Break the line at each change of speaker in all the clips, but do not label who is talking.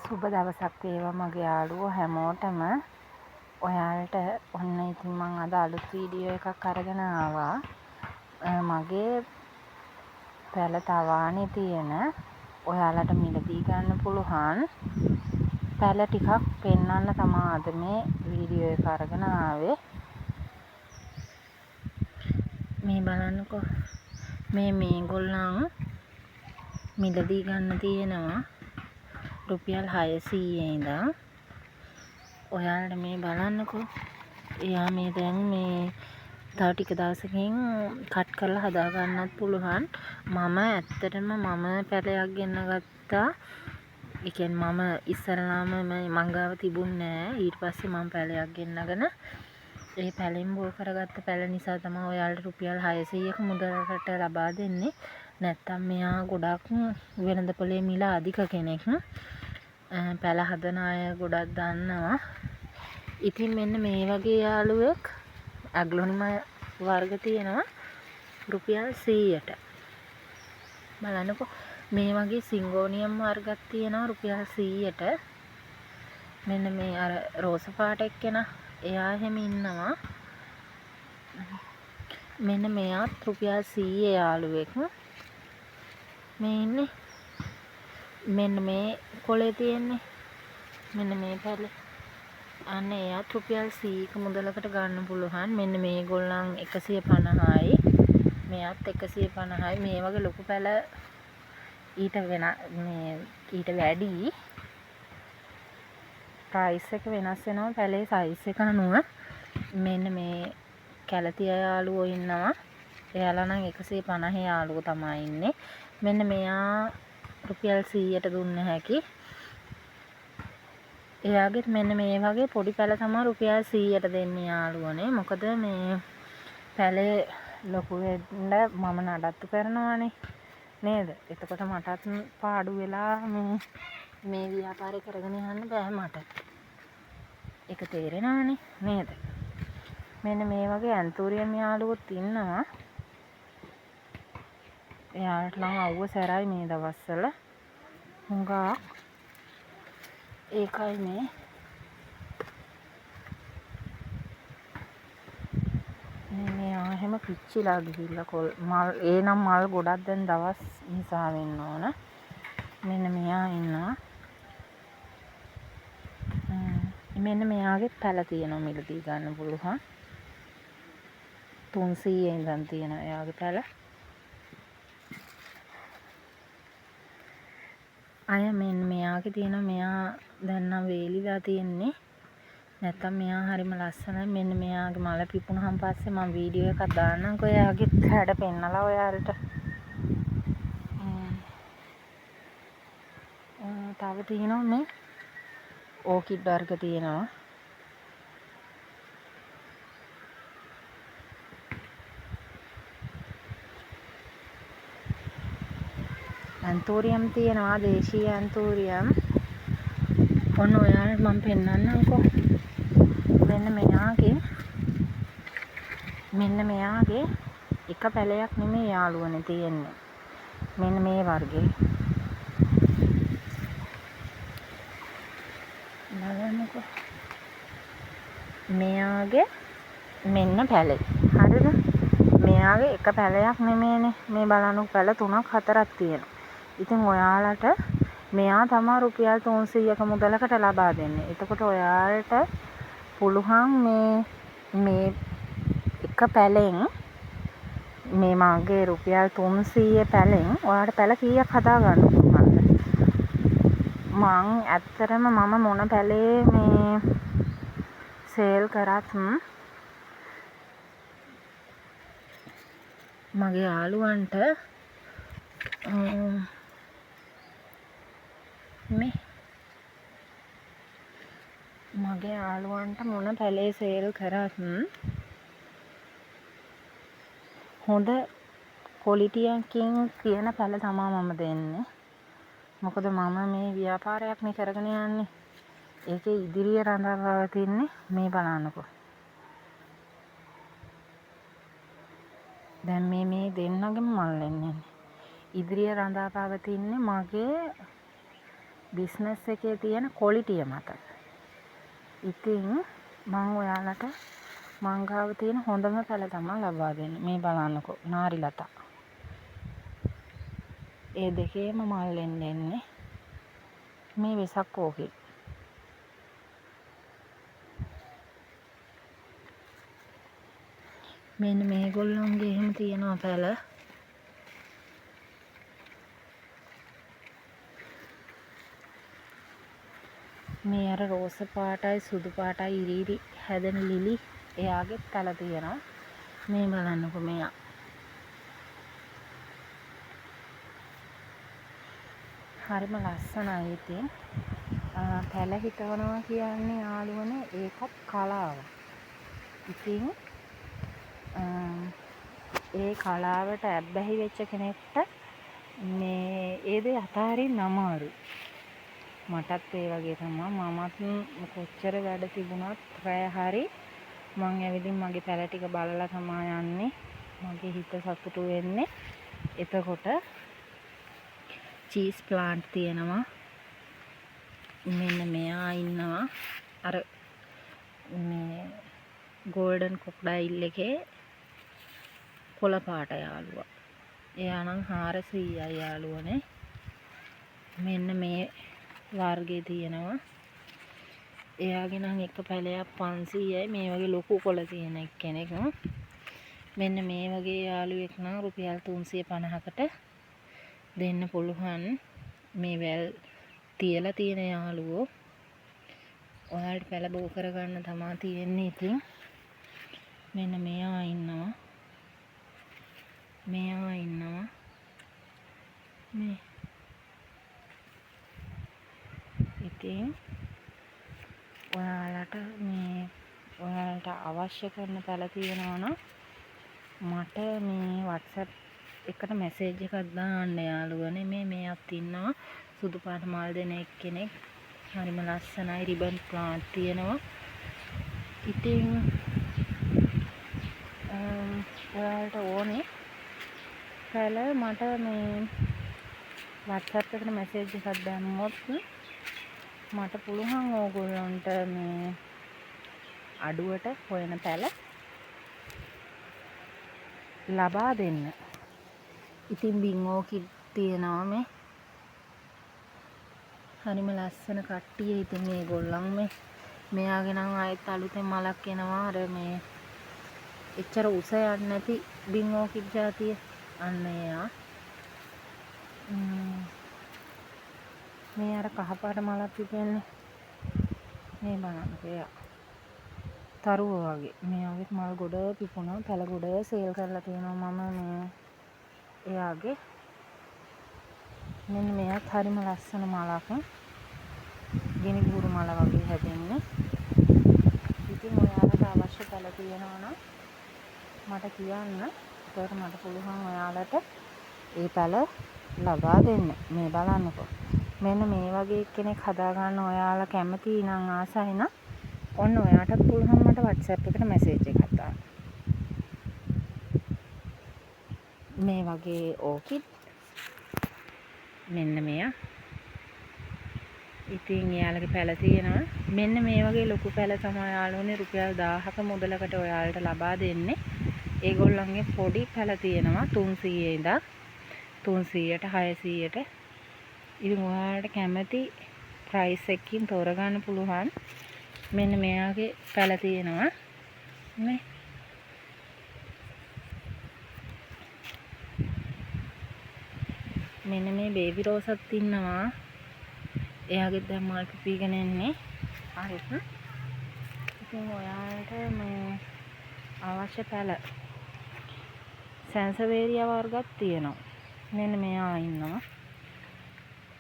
සුබ දවසක් වේවා මගේ යාළුවෝ හැමෝටම. ඔයාලට ඔන්න ඉතින් මං අද අලුත් වීඩියෝ එකක් අරගෙන ආවා. මගේ පැල තවානේ තියෙන ඔයාලට මිලදී ගන්න පුළුවන් පැල ටිකක් පෙන්වන්න තමයි අද මේ වීඩියෝ එක අරගෙන ආවේ. මේ බලන්නකෝ. මේගොල්ලන් මිලදී ගන්න තියෙනවා රුපියල් 600 ඉඳන්. ඔයාලට මේ බලන්නකෝ. එයා මේ දැන් මේ තව ටික දවසකින් කට් කරලා හදා ගන්නත් පුළුවන්. මම ඇත්තටම පැලයක් ගෙන්න ගත්තා. ඒ කියන්නේ මම ඉස්සරලාම මං ගාව තිබුණේ නෑ. ඊට පස්සේ මම පැලයක් ගෙන්නගෙන ඒ පැලෙන් බෝ කරගත්ත පැල නිසා තමයි ඔයාලට රුපියල් 600ක මුදලකට ලබා දෙන්නේ. නැත්තම් මෙයා ගොඩක් වෙළඳපොලේ මිල අධික කෙනෙක්. පැල හදන අය ගොඩක් දන්නවා. ඉතින් මෙන්න මේ වගේ යාළුවෙක් ඇග්ලොනිම වර්ග තියෙනවා රුපියල් 100ට. බලන්නකෝ. මේ වගේ සිංගෝනියම් වර්ගක් තියෙනවා රුපියල් 100ට. මෙන්න මේ අර රෝස පාට එක්කෙනා එයා එහෙම ඉන්නවා. මෙන්න මෙයාත් රුපියල් 100 යාළුවෙක්. මේ ඉන්නේ. මෙන්න මේ කොලේ තියෙන්නේ. මෙන්න මේ පැලේ. අන්න එයාත් රුපියල් 100ක මුදලකට ගන්න පුළුවන්. මෙන්න මේගොල්ලන් 150යි. මෙයාත් 150යි. මේ වගේ ලොකු පැල ඊට වැඩි ප්‍රයිස් එක වෙනස් වෙනවා පැලේ සයිස් එක අනුව. මෙන්න මේ කැලතිය යාළුවෝ ඉන්නවා. එයාලා නම් 150 යාළුවෝ තමයි ඉන්නේ. මෙන්න මෙයා රුපියල් 100ට දුන්න හැකි. එයාගෙත් මෙන්න මේ වගේ පොඩි පැල තමයි රුපියල් 100ට දෙන්නේ යාළුවනේ. මොකද මේ පැලේ ලොකු වෙන්න මම නඩත්තු කරනවානේ නේද? එතකොට මටත් පාඩු වෙලා මේ ව්‍යාපාරය කරගෙන යන්න බෑ මට. ඒක තේරෙනවනේ නේද? මෙන්න මේ වගේ ඇන්තූරියම් යාළුවොත් ඉන්නවා. එයාලට නම් අවුව සැරයි මේ දවස්වල. හුඟා ඒකයි මේ මෙයා එහෙම පිච්චිලා ගිහිල්ලා මල් මල් ගොඩක් දැන් දවස් නිසා වෙන්න ඕන. මෙන්න මෙයා ඉන්නවා. මෙන්න මෙයාගේ පැල තියෙනවා මිලදී ගන්න පුළුවන්. 300 ඉඳන් තියෙනවා එයාගේ පැල. අය මෙන්න මෙයාගේ තියෙනවා. මෙයා දැන් නම් වේලිලා තියෙන්නේ. නැත්තම් මෙයා හරිම ලස්සනයි. මෙන්න මෙයාගේ මල පිපුණාන් පස්සේ මම වීඩියෝ එකක් දාන්නම්කෝ එයාගේ හැඩ පෙන්නලා ඔයාලට. තව තියෙනවා මේ ඕකිඩ් වර්ග තියෙනවා. ඇන්තෝරියම් තියෙනවා. දේශීය ඇන්තෝරියම්. ඔන්න ඔයාලට මම පෙන්නන්නම්කෝ. මෙන්න මෙයාගේ එක පැලයක් නෙමෙයි යාළුවනේ තියෙන්නේ. මෙන්න මේ වර්ගේ. බලන්නකෝ. මෙයාගේ මෙන්න පැලේ. හරිද? මෙයාගේ එක පැලයක් නෙමෙයිනේ. මේ බලන්නකෝ පැල 3ක් 4ක් තියෙනවා. ඉතින් ඔයාලට මෙයා තමයි රුපියල් 300ක මුදලකට ලබා දෙන්නේ. එතකොට ඔයාලට පුළුවන් මේ එක පැලෙන් මේ මගේ රුපියල් 300 පැලෙන් ඔයාලට පැල කීයක් හදා ගන්න පුළුවන්ද? මං ඇත්තටම මම මොන පැලේ මේ සේල් කරත් මගේ යාළුවන්ට මොන පැලේ සේල් කරත් හොඳ ක්වොලිටියකින් තියෙන පැල තමයි මම දෙන්නේ. මොකද මම මේ ව්‍යාපාරයක් නේ කරගෙන යන්නේ. ඒකේ ඉදිරිය රඳා පවතින්නේ මේ බලන්නකෝ. දැන් මේ දෙන්නගෙම මල් එන්නේ. ඉදිරිය රඳා පවතින්නේ මගේ බිස්නස් එකේ තියෙන ක්වොලිටිය මත. ඉතින් මම ඔයාලට මං ගාව තියෙන හොඳම පැළ තමයි ලබා දෙන්නේ. මේ බලන්නකෝ නාරිලතා. ඒ දෙකේම මල් එන්නේ මේ වෙසක් ඕකේ. මෙන්න මේගොල්ලන්ගේ එහෙම තියෙනවා පැළ. මේ අර රෝස පාටයි සුදු පාටයි ඉරිරි හැදෙන ලිලි එයාගේ පැළ තියෙනවා. මේ බලන්නකෝ මෙයා. හරිම ලස්සනයි. ඉතින් පැළ හිටවනවා කියන්නේ යාළුවනේ ඒකත් කලාව. ඉතින් ඒ කලාවට ඇබ්බැහි වෙච්ච කෙනෙක්ට මේ ඒ දේ අතහරින්න අමාරුයි. මටත් ඒ වගේ තමයි. මමත් කොච්චර වැඩ තිබුණත් රැය හරි මං ඇවිදින් මගේ පැළ ටික බලලා තමයි යන්නේ. මගේ හිත සතුටු වෙන්නේ. එතකොට චීස් ප්ලාන්ට් තියෙනවා. මෙන්න මෙයා ඉන්නවා. අර මේ ගෝල්ඩන් කොක්ඩයිල් එකේ කොළ පාට යාළුවා. එයා නම් 400යි යාළුවනේ. මෙන්න මේ වර්ගේ තියෙනවා. එයාගේ නම් එක පැලයක් 500යි. මේ වගේ ලොකු කොළ තියෙන කෙනෙක්. මෙන්න මේ වගේ යාළුවෙක් නම් රුපියල් 350කට දෙන්න පුළුවන්. මේ වැල් තියලා තියෙන යාළුවෝ ඔයාලට පැළ බෝ කරගන්න තමයි තියෙන්නේ. ඉතින් මෙන්න මෙයා ඉන්නවා. මේ ඉතින් ඔයාලට අවශ්‍ය කරන පැළ තියෙනවා නම් මට මේ WhatsApp එකට මැසේජ් එකක් දාන්න යාළුවනේ. මේවත් ඉන්නවා සුදු පාට මල් දෙන එක්කෙනෙක්. හරිම ලස්සනයි. රිබන් ප්ලාන්ට් තියෙනවා. ඉතින් ඔයාලට ඕනේ පැළ මට මේ WhatsApp එකට මැසේජ් එකක් දැම්මොත් මට පුළුවන් ඕගොල්ලන්ට මේ අඩුවට හොයන පැළ ලබා දෙන්න. ඉතින් බින් ඕකිඩ් තියෙනවා මේ. හරිම ලස්සන කට්ටිය. ඉතින් මේගොල්ලන් මෙයාගේ නම් ආයෙත් අලුතෙන් මලක් එනවා. අර මේ එච්චර උස යන්නේ නැති බින් ඕකිඩ් జాතිය. අන්න එයා. මේ අර කහපාට මලක් පිපෙන්නේ. මේ බලන්නකෝ එයා. තරුව වගේ. මේ වගේ මල් ගොඩ පිපුණා. පැළ ගොඩ සේල් කරලා තියෙනවා මම මේ එයාගේ. මෙන්න මෙයාත් හරිම ලස්සන මලක්. ගිනි ගුරු මල වගේ හැදෙන්නේ. ඉතින් ඔයාලට අවශ්‍ය පැළ තියෙනවා නම් මට කියන්න. ඒකට මට පුළුවන් ඔයාලට ඒ පැළ ලබා දෙන්න. මේ බලන්නකෝ. මෙන්න මේ වගේ කෙනෙක් හදාගන්න ඔයාලා කැමති නම් ආසයි නම් ඔන්න ඔයාටත් පුළුවන් මට WhatsApp එකට මැසේජ් එකක් දාන්න. මේ වගේ ඕකිඩ් මෙන්න මෙයා. ඉතින් එයාලගේ පැළ තියෙනවා. මෙන්න මේ වගේ ලොකු පැළ තමයි යාළුවනේ රුපියල් 1000ක මුදලකට ඔයාලට ලබා දෙන්නේ. ඒගොල්ලන්ගේ පොඩි පැළ තියෙනවා 300 ඉඳන් 300ට 600ට. ඉතින් ඔයාලට කැමති ප්‍රයිස් එකකින් තෝරගන්න පුළුවන්. මෙන්න මෙයාගේ පැළ තියෙනවා නේ. මෙන්න මේ බේබි රෝසත් ඉන්නවා. එයාගේ දැන් මල් පිපිගෙන එන්නේ. හරිද? ඉතින් ඔයාලට මේ අවශ්‍ය පැළ සැන්සවේරියා වර්ගත් තියෙනවා. මෙන්න මෙයා ඉන්නවා.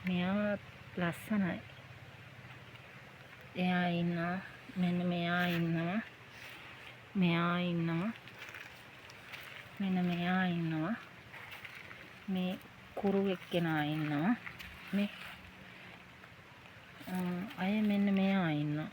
මෙයා ලස්සනයි. එයා ඉන්නවා. මෙන්න මෙයා ඉන්නවා. මෙන්න මෙයා ඉන්නවා. මේ කුරු එක්කෙනා ඉන්නවා. මේ අය මෙන්න මෙයා ඉන්නවා.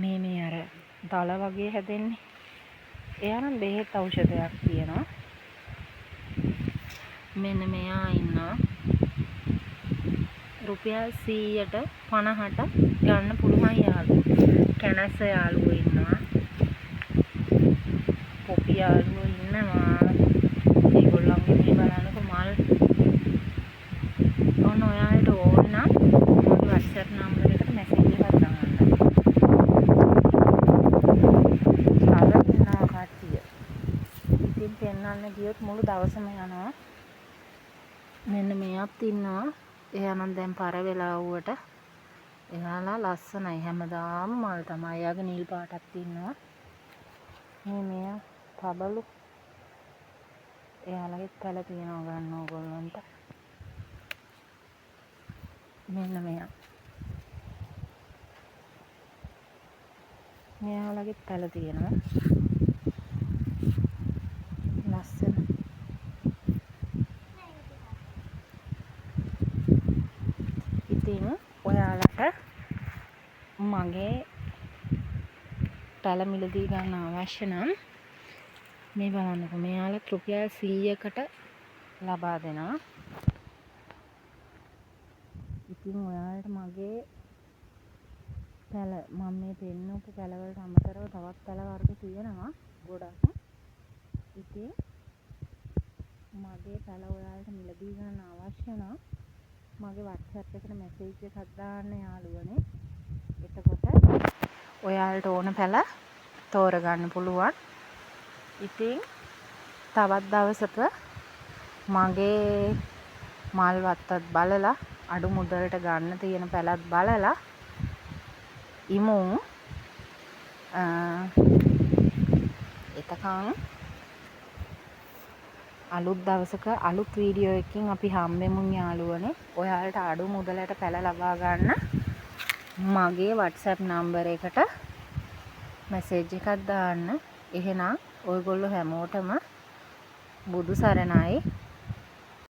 මේ අර දල වගේ හැදෙන්නේ. එයා නම් බෙහෙත් ඖෂධයක් තියෙනවා. මෙන්න මෙයා ඉන්නවා. රුපියල් 100ට 50ට ගන්න පුළුවන් යාළුවෝ. කැනස්ස යාළුවෝ ඉන්නවා. පොපි යාළුවෝ ඉන්නවා. ඒගොල්ලන්ගේ මේ බලන්නකො මල්. ඔන්න ඔයාලට ඕන නම් මගේ WhatsApp නම්බර් එකට මැසේජ් එකක් දාන්න. කලර් ඉන්නවා කට්ටිය. ඉතින් පෙන්නන්න ගියොත් මුළු දවසම යනවා. මෙන්න මෙයාත් ඉන්නවා. එයා නම් දැන් පර වෙලා වුවට එයාලා ලස්සනයි. හැමදාම මල් තමයි. එයාගේ නිල් පාටක් ඉන්නවා. මේ මෙයා පබලු. එයාලගෙත් පැල තියෙනවා ගන්න ඕගොල්ලන්ට. මෙන්න මෙයා. මෙයාලගෙත් පැල තියෙනවා. ලස්සන. ඉතින් ඔයාලට මගේ පැල මිලදී ගන්න අවශ්‍ය නම් මේ බලන්නකො. මෙයාලා රුපියල් 100කට ලබා දෙනවා. ඉතින් ඔයාලට මගේ පැල මම මේ පෙන්නපු පැල වලට අමතරව තවත් පැල වර්ග තියෙනවා ගොඩක්. ඉතින් මගේ පැල ඔයාලට මිලදී ගන්න අවශ්‍ය නම් මගේ WhatsApp එකට මැසේජ් එකක් දාන්න යාළුවනේ. එතකොට ඔයාලට ඕන පැල තෝරගන්න පුළුවන්. ඉතින් තවත් දවසක මගේ මල් වත්තත් බලලා අඩු මුදලට ගන්න තියෙන පැලත් බලලා ඉමු. එතකන් අලුත් දවසක අලුත් වීඩියෝ එකකින් අපි හම්බෙමු යාළුවනේ. ඔයාලට අඩු මුදලට පැල ලබා ගන්න මගේ WhatsApp නම්බර් එකට මැසේජ් එකක් දාන්න. එහෙනම් ඔයගොල්ලෝ හැමෝටම බුදු සරණයි.